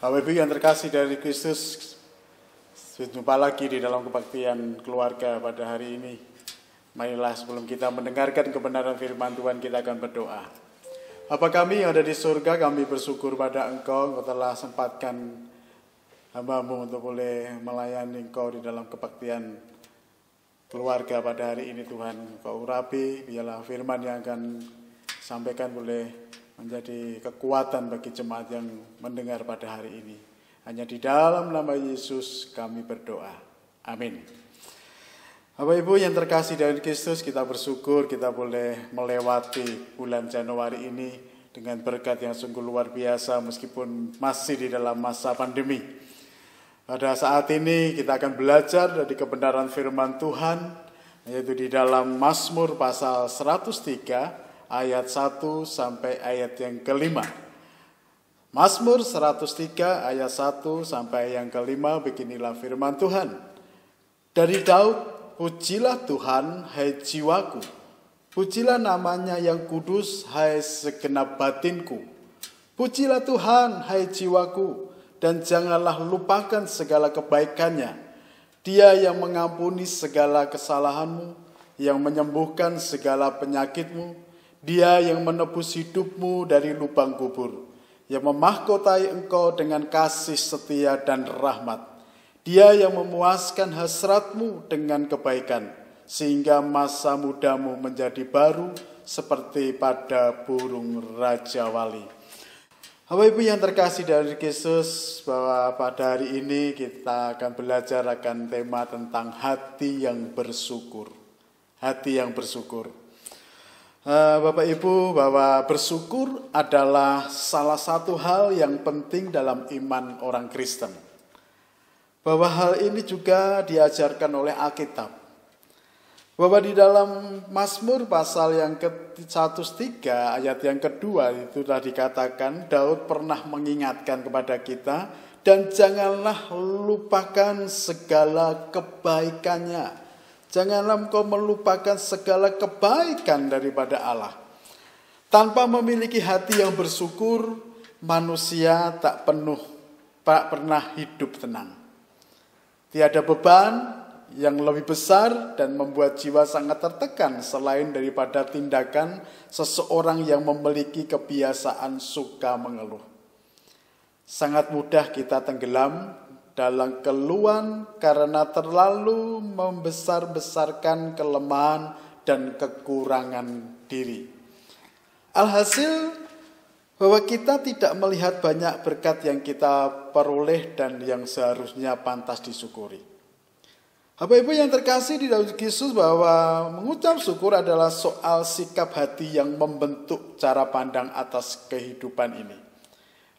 Bapak Ibu yang terkasih dari Kristus, berjumpa lagi di dalam kebaktian keluarga pada hari ini. Marilah sebelum kita mendengarkan kebenaran firman Tuhan, kita akan berdoa. Bapa kami yang ada di surga, kami bersyukur pada Engkau telah sempatkan hamba-Mu untuk boleh melayani Engkau di dalam kebaktian keluarga pada hari ini. Tuhan, Engkau urapi, biarlah firman yang akan sampaikan boleh menjadi kekuatan bagi jemaat yang mendengar pada hari ini. Hanya di dalam nama Yesus kami berdoa. Amin. Bapak Ibu yang terkasih dari Kristus, kita bersyukur kita boleh melewati bulan Januari ini dengan berkat yang sungguh luar biasa meskipun masih di dalam masa pandemi. Pada saat ini kita akan belajar dari kebenaran firman Tuhan, yaitu di dalam Mazmur pasal 103 ayat 1 sampai ayat yang kelima. Mazmur 103 ayat 1 sampai yang kelima, beginilah firman Tuhan. Dari Daud, pujilah Tuhan, hai jiwaku. Pujilah namanya yang kudus, hai segenap batinku. Pujilah Tuhan, hai jiwaku, dan janganlah lupakan segala kebaikannya. Dia yang mengampuni segala kesalahanmu, yang menyembuhkan segala penyakitmu. Dia yang menebus hidupmu dari lubang kubur, yang memahkotai engkau dengan kasih setia dan rahmat. Dia yang memuaskan hasratmu dengan kebaikan, sehingga masa mudamu menjadi baru seperti pada burung raja wali. Bapak Ibu yang terkasih dari Yesus, bahwa pada hari ini kita akan belajar akan tema tentang hati yang bersyukur. Hati yang bersyukur. Bapak Ibu, bahwa bersyukur adalah salah satu hal yang penting dalam iman orang Kristen. Bahwa hal ini juga diajarkan oleh Alkitab. Bahwa di dalam Mazmur pasal yang ke-103 ayat yang kedua itu telah dikatakan, Daud pernah mengingatkan kepada kita, dan janganlah lupakan segala kebaikannya. Janganlah engkau melupakan segala kebaikan daripada Allah. Tanpa memiliki hati yang bersyukur, manusia tak pernah hidup tenang. Tiada beban yang lebih besar dan membuat jiwa sangat tertekan selain daripada tindakan seseorang yang memiliki kebiasaan suka mengeluh. Sangat mudah kita tenggelam dalam keluhan karena terlalu membesar-besarkan kelemahan dan kekurangan diri. Alhasil bahwa kita tidak melihat banyak berkat yang kita peroleh dan yang seharusnya pantas disyukuri. Bapak Ibu yang terkasih di dalam Yesus, bahwa mengucap syukur adalah soal sikap hati yang membentuk cara pandang atas kehidupan ini.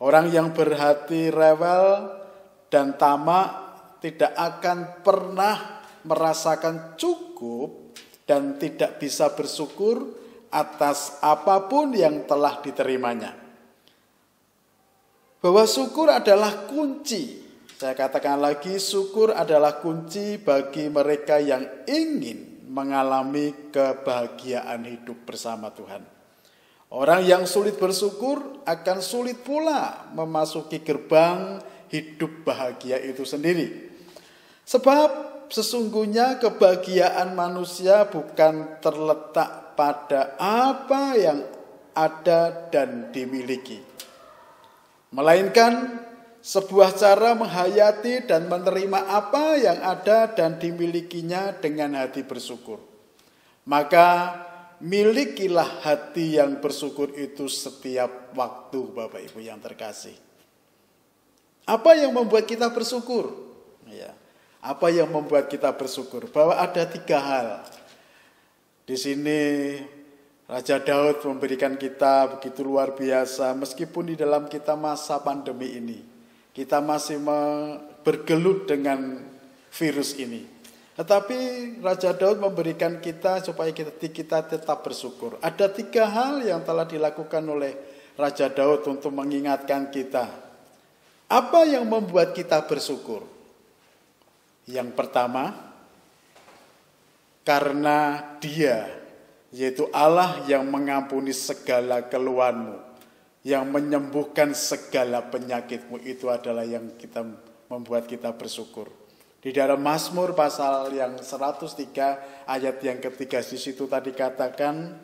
Orang yang berhati rewel dan tamak tidak akan pernah merasakan cukup dan tidak bisa bersyukur atas apapun yang telah diterimanya. Bahwa syukur adalah kunci. Saya katakan lagi, syukur adalah kunci bagi mereka yang ingin mengalami kebahagiaan hidup bersama Tuhan. Orang yang sulit bersyukur akan sulit pula memasuki gerbang hidup bahagia itu sendiri. Sebab sesungguhnya kebahagiaan manusia bukan terletak pada apa yang ada dan dimiliki, melainkan sebuah cara menghayati dan menerima apa yang ada dan dimilikinya dengan hati bersyukur. Maka milikilah hati yang bersyukur itu setiap waktu, Bapak Ibu yang terkasih. Apa yang membuat kita bersyukur? Ya, apa yang membuat kita bersyukur? Bahwa ada 3 hal. Di sini Raja Daud memberikan kita begitu luar biasa, meskipun di dalam kita masa pandemi ini, kita masih bergelut dengan virus ini. Tetapi Raja Daud memberikan kita supaya kita tetap bersyukur. Ada 3 hal yang telah dilakukan oleh Raja Daud untuk mengingatkan kita. Apa yang membuat kita bersyukur? Yang pertama, karena Dia, yaitu Allah yang mengampuni segala keluhanmu. yang menyembuhkan segala penyakitmu, itu adalah yang kita membuat kita bersyukur. Di dalam Mazmur pasal yang 103 ayat yang ketiga, di situ tadi katakan,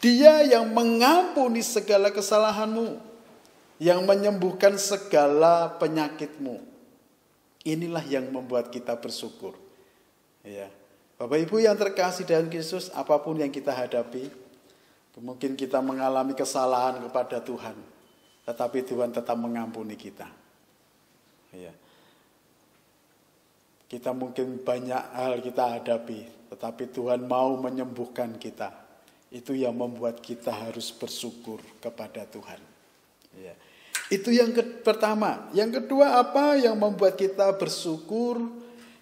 Dia yang mengampuni segala kesalahanmu, yang menyembuhkan segala penyakitmu. Inilah yang membuat kita bersyukur. Ya. Bapak Ibu yang terkasih dalam Kristus, apapun yang kita hadapi, mungkin kita mengalami kesalahan kepada Tuhan, tetapi Tuhan tetap mengampuni kita. Ya. Kita mungkin banyak hal kita hadapi, tetapi Tuhan mau menyembuhkan kita. Itu yang membuat kita harus bersyukur kepada Tuhan. Ya. Itu yang pertama. Yang kedua, apa yang membuat kita bersyukur?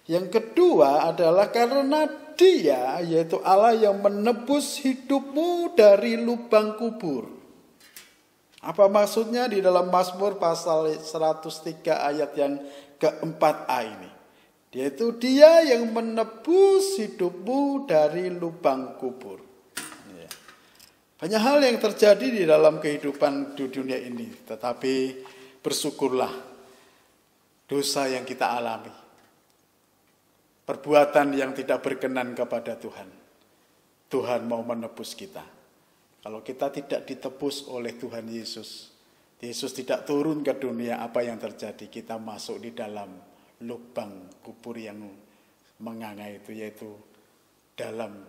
Yang kedua adalah karena Dia, yaitu Allah, yang menebus hidupmu dari lubang kubur. Apa maksudnya di dalam Mazmur pasal 103 ayat yang ke-4a ini? Yaitu Dia yang menebus hidupmu dari lubang kubur. Ya. Banyak hal yang terjadi di dalam kehidupan di dunia ini, tetapi bersyukurlah dosa yang kita alami. Perbuatan yang tidak berkenan kepada Tuhan. Tuhan mau menebus kita. Kalau kita tidak ditebus oleh Tuhan Yesus, Yesus tidak turun ke dunia, apa yang terjadi? Kita masuk di dalam lubang kubur yang menganga itu, yaitu dalam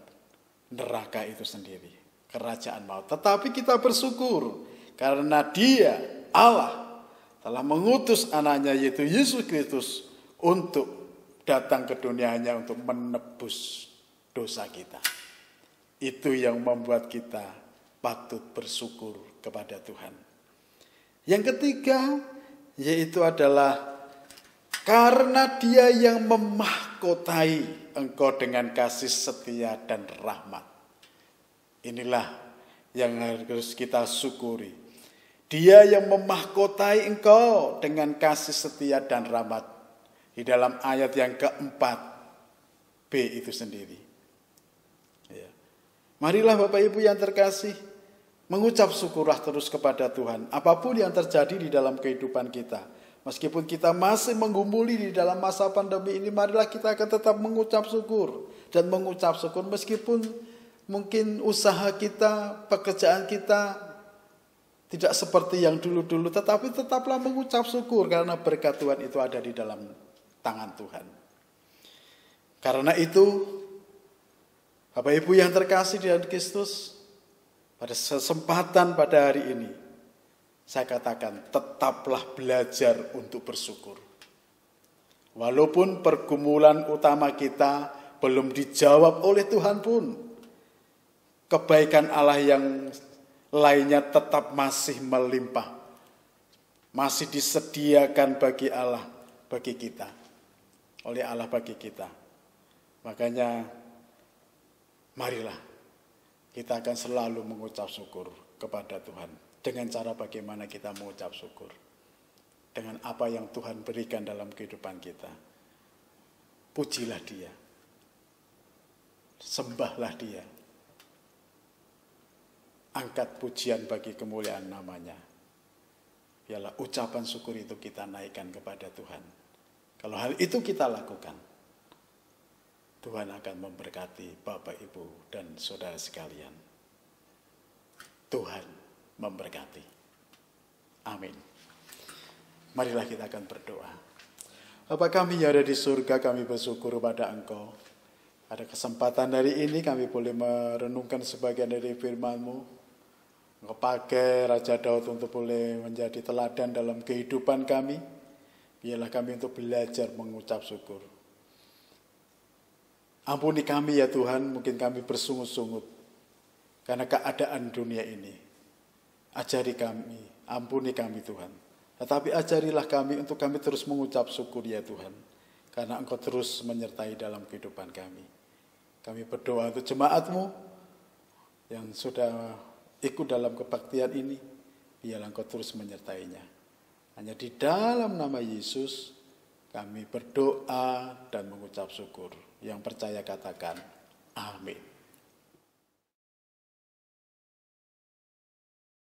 neraka itu sendiri, kerajaan maut. Tetapi kita bersyukur karena Dia, Allah, telah mengutus anaknya, yaitu Yesus Kristus, untuk datang ke dunia hanya untuk menebus dosa kita. Itu yang membuat kita patut bersyukur kepada Tuhan. Yang ketiga, yaitu adalah karena Dia yang memahkotai engkau dengan kasih setia dan rahmat. Inilah yang harus kita syukuri. Dia yang memahkotai engkau dengan kasih setia dan rahmat. Di dalam ayat yang ke-4b itu sendiri. Ya. Marilah Bapak Ibu yang terkasih, mengucap syukurlah terus kepada Tuhan. Apapun yang terjadi di dalam kehidupan kita. Meskipun kita masih menggumuli di dalam masa pandemi ini, marilah kita akan tetap mengucap syukur. Dan mengucap syukur meskipun mungkin usaha kita, pekerjaan kita tidak seperti yang dulu-dulu. Tetapi tetaplah mengucap syukur karena berkat Tuhan itu ada di dalam tangan Tuhan. Karena itu, Bapak Ibu yang terkasih di dalam Kristus, pada kesempatan pada hari ini, saya katakan tetaplah belajar untuk bersyukur. Walaupun pergumulan utama kita belum dijawab oleh Tuhan pun, kebaikan Allah yang lainnya tetap masih melimpah. Masih disediakan bagi Allah, bagi kita. Oleh Allah bagi kita. Makanya marilah kita akan selalu mengucap syukur kepada Tuhan. Dengan cara bagaimana kita mengucap syukur. Dengan apa yang Tuhan berikan dalam kehidupan kita. Pujilah Dia. Sembahlah Dia. Angkat pujian bagi kemuliaan namanya. Biarlah ucapan syukur itu kita naikkan kepada Tuhan. Kalau hal itu kita lakukan, Tuhan akan memberkati Bapak, Ibu, dan saudara sekalian. Tuhan memberkati. Amin. Marilah kita akan berdoa. Bapa kami yang ada di surga, kami bersyukur pada Engkau. Pada kesempatan hari ini kami boleh merenungkan sebagian dari firman-Mu. Engkau pakai Raja Daud untuk boleh menjadi teladan dalam kehidupan kami. Biarlah kami untuk belajar mengucap syukur. Ampuni kami ya Tuhan, mungkin kami bersungut-sungut karena keadaan dunia ini. Ajari kami, ampuni kami Tuhan. Tetapi ajarilah kami untuk kami terus mengucap syukur ya Tuhan. Karena Engkau terus menyertai dalam kehidupan kami. Kami berdoa untuk jemaat-Mu yang sudah ikut dalam kebaktian ini. Biarlah Engkau terus menyertainya. Hanya di dalam nama Yesus kami berdoa dan mengucap syukur. Yang percaya katakan amin.